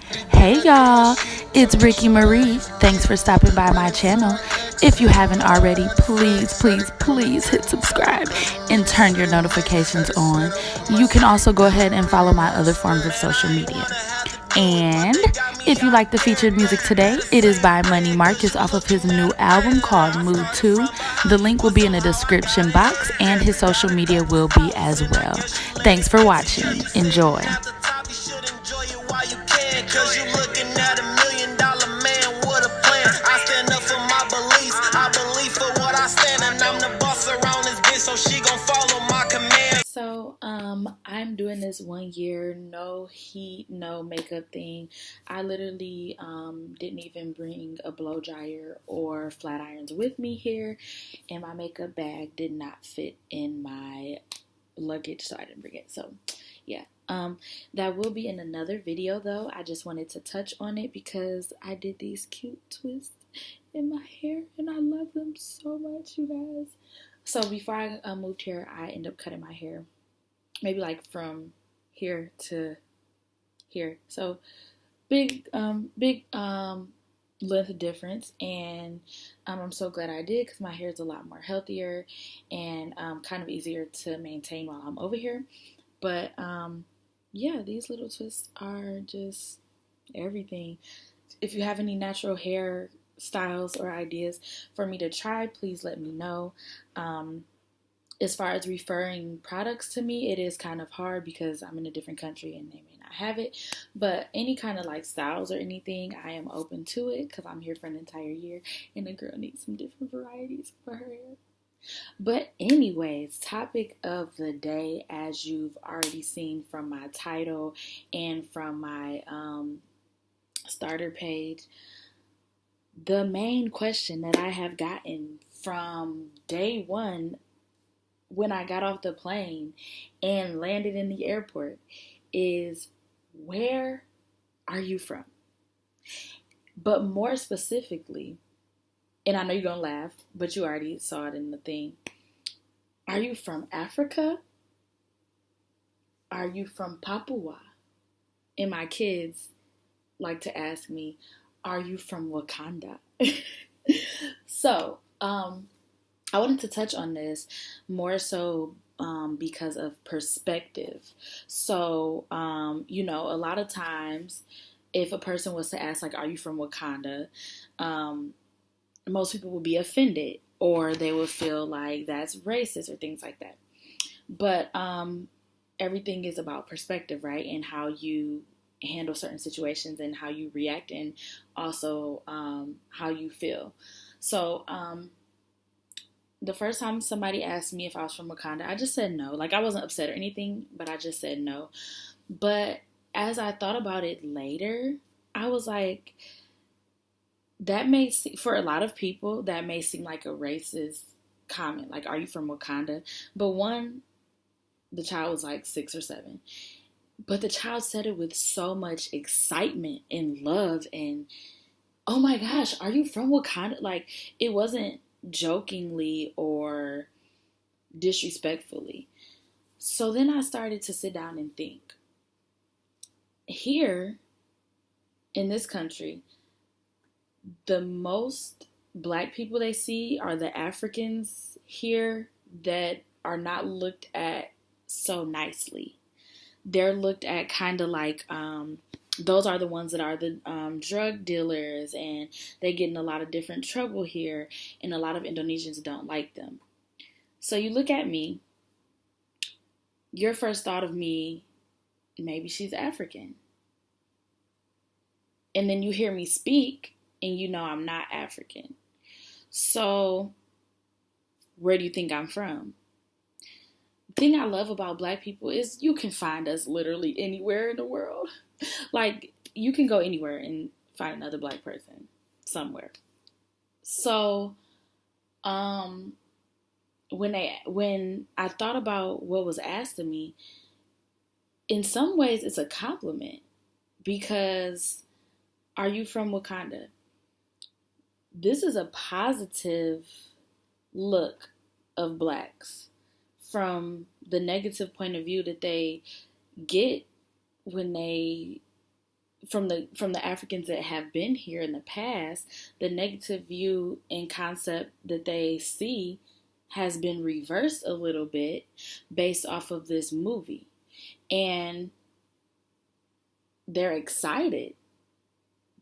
Hey y'all, it's Ricky Marie. Thanks for stopping by my channel. If you haven't already, please hit subscribe and turn your notifications on. You can also go ahead and follow my other forms of social media. And if you like the featured music today, it is by Money Marcus off of his new album called Mood 2. The link will be in the description box and his social media will be as well. Thanks for watching. Enjoy. Cause you looking at $1 million man with a plan. I stand up for my beliefs. I believe for what I stand, and I'm the boss around this bitch, so she gon' follow my command. I'm doing this 1 year, no heat, no makeup thing. I literally didn't even bring a blow dryer or flat irons with me here, and my makeup bag did not fit in my luggage, so I didn't bring it. So yeah, that will be in another video though. I just wanted to touch on it because I did these cute twists in my hair and I love them so much, you guys. So before I moved here, I ended up cutting my hair maybe like from here to here, so big length difference, and I'm so glad I did because my hair is a lot more healthier and kind of easier to maintain while I'm over here. But yeah, these little twists are just everything. If you have any natural hair styles or ideas for me to try, please let me know. As far as referring products to me, it is kind of hard because I'm in a different country and they may not have it. But any kind of like styles or anything, I am open to it because I'm here for an entire year and the girl needs some different varieties for her hair. But anyways, topic of the day, as you've already seen from my title and from my starter page, the main question that I have gotten from day one when I got off the plane and landed in the airport is, where are you from? But more specifically, and I know you're gonna laugh, but you already saw it in the thing. Are you from Africa? Are you from Papua? And my kids like to ask me, are you from Wakanda? So, I wanted to touch on this more so because of perspective. So, a lot of times if a person was to ask, like, are you from Wakanda? Most people would be offended or they would feel like that's racist or things like that. But everything is about perspective, right? And how you handle certain situations and how you react and also how you feel. So, the first time somebody asked me if I was from Wakanda, I just said no. Like, I wasn't upset or anything, but I just said no. But as I thought about it later, I was like, for a lot of people, that may seem like a racist comment. Like, are you from Wakanda? But one, the child was like 6 or 7. But the child said it with so much excitement and love and, oh my gosh, are you from Wakanda? Like, it wasn't jokingly or disrespectfully. So then I started to sit down and think. Here in this country, the most black people they see are the Africans here that are not looked at so nicely. They're looked at kind of like those are the ones that are the drug dealers, and they get in a lot of different trouble here, and a lot of Indonesians don't like them. So you look at me, your first thought of me, maybe she's African. And then you hear me speak, and you know I'm not African. So where do you think I'm from? The thing I love about black people is you can find us literally anywhere in the world. Like, you can go anywhere and find another black person somewhere. So, when I thought about what was asked of me, in some ways it's a compliment because, are you from Wakanda? This is a positive look of blacks from the negative point of view that they get when they from the Africans that have been here in the past, the negative view and concept that they see has been reversed a little bit based off of this movie. And they're excited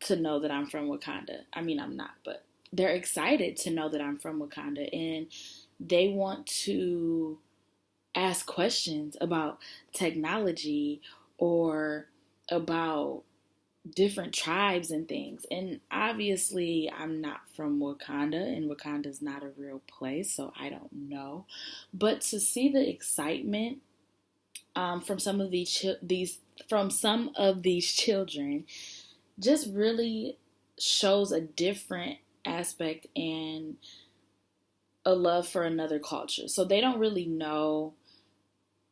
to know that I'm from Wakanda. I mean, I'm not, but they're excited to know that I'm from Wakanda, and they want to ask questions about technology or about different tribes and things. And obviously, I'm not from Wakanda, and Wakanda's not a real place, so I don't know. But to see the excitement from some of these children just really shows a different aspect and a love for another culture. So they don't really know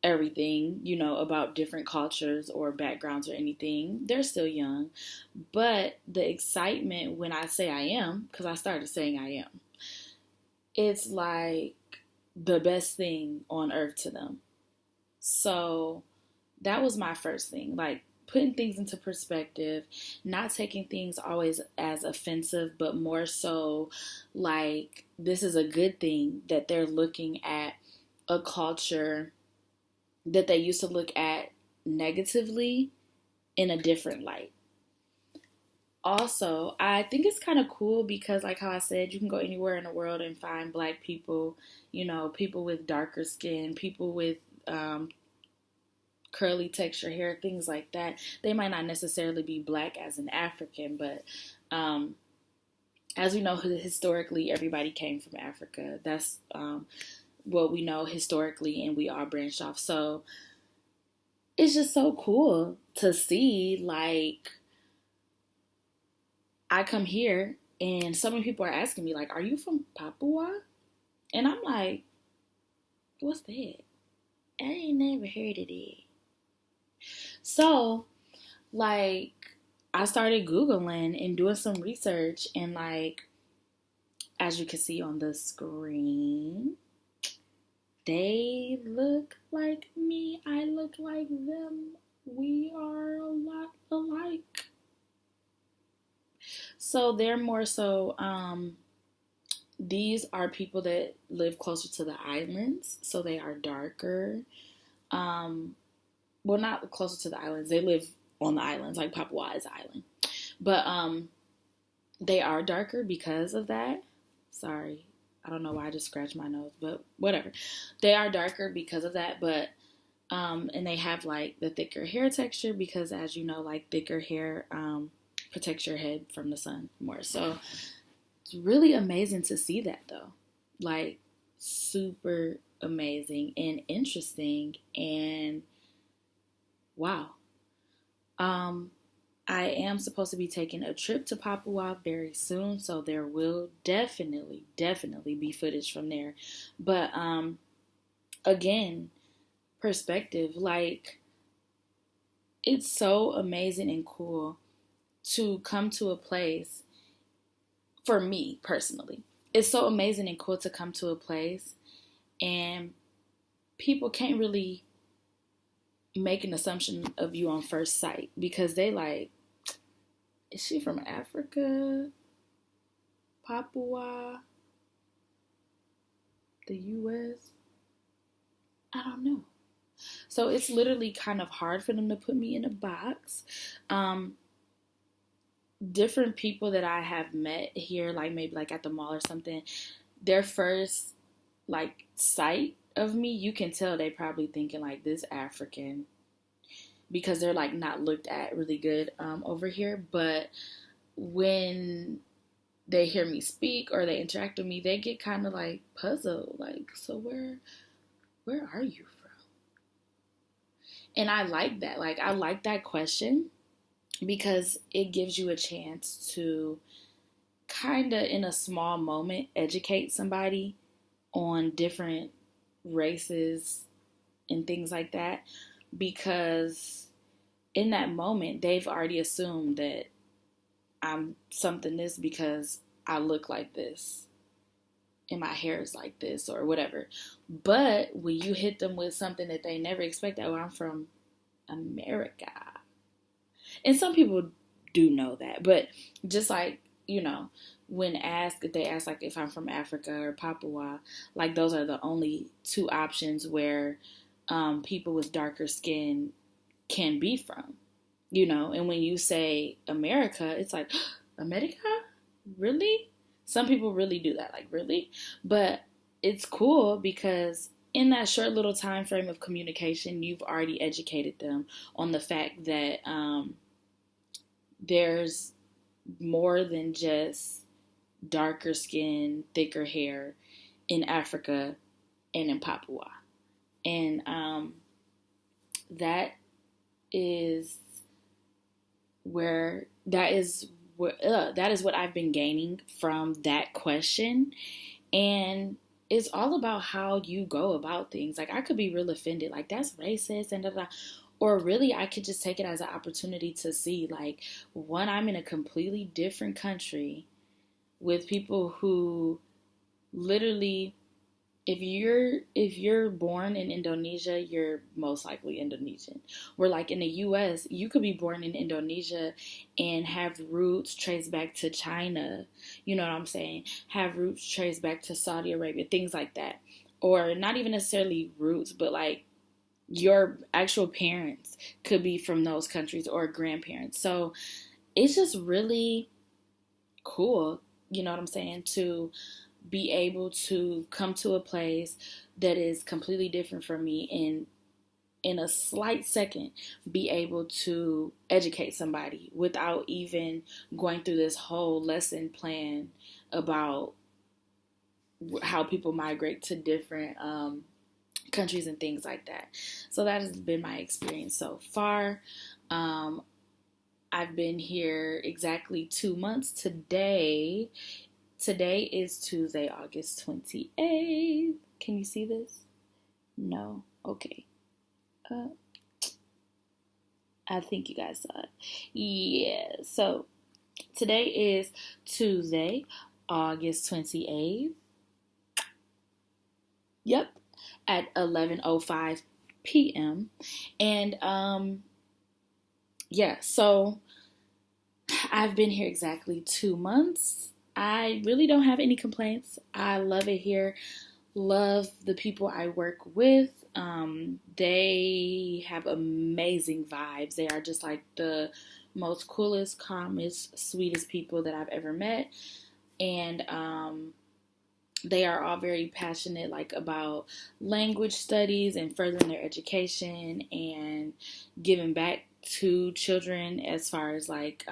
everything, about different cultures or backgrounds or anything. They're still young. But the excitement when I say I am, because I started saying I am, it's like the best thing on earth to them. So that was my first thing, like putting things into perspective, not taking things always as offensive, but more so like this is a good thing that they're looking at a culture that they used to look at negatively in a different light. Also, I think it's kind of cool because, like how I said, you can go anywhere in the world and find black people, people with darker skin, people with curly texture hair, things like that. They might not necessarily be black as an African, but as we know, historically, everybody came from Africa. That's what we know historically, and we all branched off. So it's just so cool to see, like, I come here and so many people are asking me, like, are you from Papua? And I'm like, what's that? I ain't never heard of it. So, like, I started Googling and doing some research, and, like, as you can see on the screen, they look like me. I look like them. We are a lot alike. So they're more so, these are people that live closer to the islands, so they are darker. Well, not closer to the islands. They live on the islands, like Papua is an island. But they are darker because of that. Sorry, I don't know why I just scratched my nose, but whatever. They are darker because of that, but and they have like the thicker hair texture because, as you know, like thicker hair protects your head from the sun more. So it's really amazing to see that, though. Like, super amazing and interesting, and wow. I am supposed to be taking a trip to Papua very soon, so there will definitely be footage from there. But again, perspective, like, it's so amazing and cool to come to a place. For me personally, it's so amazing and cool to come to a place and people can't really make an assumption of you on first sight because they like, is she from Africa, Papua, the US? I don't know. So it's literally kind of hard for them to put me in a box. Different people that I have met here, like maybe like at the mall or something, their first like sight of me, you can tell they probably thinking like this African because they're like not looked at really good over here. But when they hear me speak or they interact with me, they get kind of like puzzled, like, so where are you from? And I like that. Like, I like that question because it gives you a chance to kind of in a small moment educate somebody on different races and things like that, because in that moment they've already assumed that I'm something this because I look like this and my hair is like this or whatever. But when you hit them with something that they never expected, oh, I'm from America, And some people do know that, but just like, you know, when asked, if they ask like if I'm from Africa or Papua, like those are the only two options where people with darker skin can be from, you know. And when you say America, it's like, America? Really? Some people really do that, like, really? But it's cool because in that short little time frame of communication, you've already educated them on the fact that there's more than just darker skin, thicker hair in Africa and in Papua. And that is where that is what I've been gaining from that question. And it's all about how you go about things. Like, I could be real offended, like, that's racist and da da. Or really, I could just take it as an opportunity to see, like, one, I'm in a completely different country with people who literally, if you're born in Indonesia, you're most likely Indonesian. Where like in the US, you could be born in Indonesia and have roots traced back to China. You know what I'm saying? Have roots traced back to Saudi Arabia, things like that. Or not even necessarily roots, but like your actual parents could be from those countries or grandparents. So it's just really cool, you know what I'm saying, to be able to come to a place that is completely different from me and in a slight second be able to educate somebody without even going through this whole lesson plan about how people migrate to different countries and things like that. So that has been my experience so far. I've been here exactly 2 months today. Today is Tuesday, August 28th. Can you see this? No? Okay. I think you guys saw it. Yeah. So today is Tuesday, August 28th. Yep. At 11:05 p.m. And yeah, so I've been here exactly 2 months. I really don't have any complaints. I love it here. Love the people I work with. They have amazing vibes. They are just like the most coolest, calmest, sweetest people that I've ever met. And they are all very passionate, like, about language studies and furthering their education and giving back to children as far as like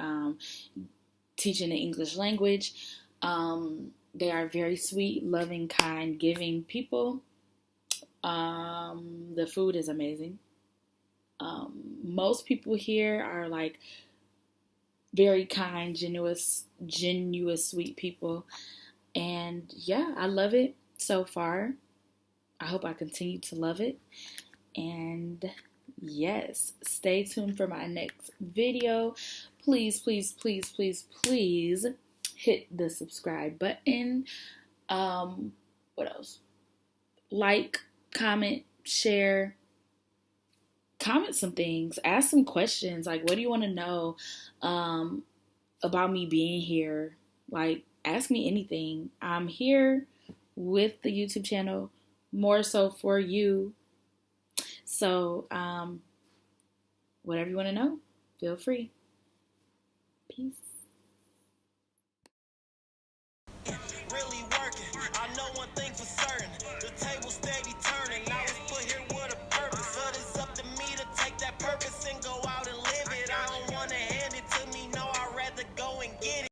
teaching the English language. They are very sweet, loving, kind, giving people. The food is amazing. Most people here are like very kind, genuine, sweet people. And yeah, I love it so far. I hope I continue to love it. And yes, stay tuned for my next video. Please, please, please, please, please hit the subscribe button. What else? Like, comment, share, comment some things, ask some questions. Like, what do you want to know about me being here? Like, ask me anything. I'm here with the YouTube channel more so for you. So, whatever you want to know, feel free. Peace. Really working. I know one thing for certain. The table steady turning. I was put here with a purpose. So it's up to me to take that purpose and go out and live it. I don't want to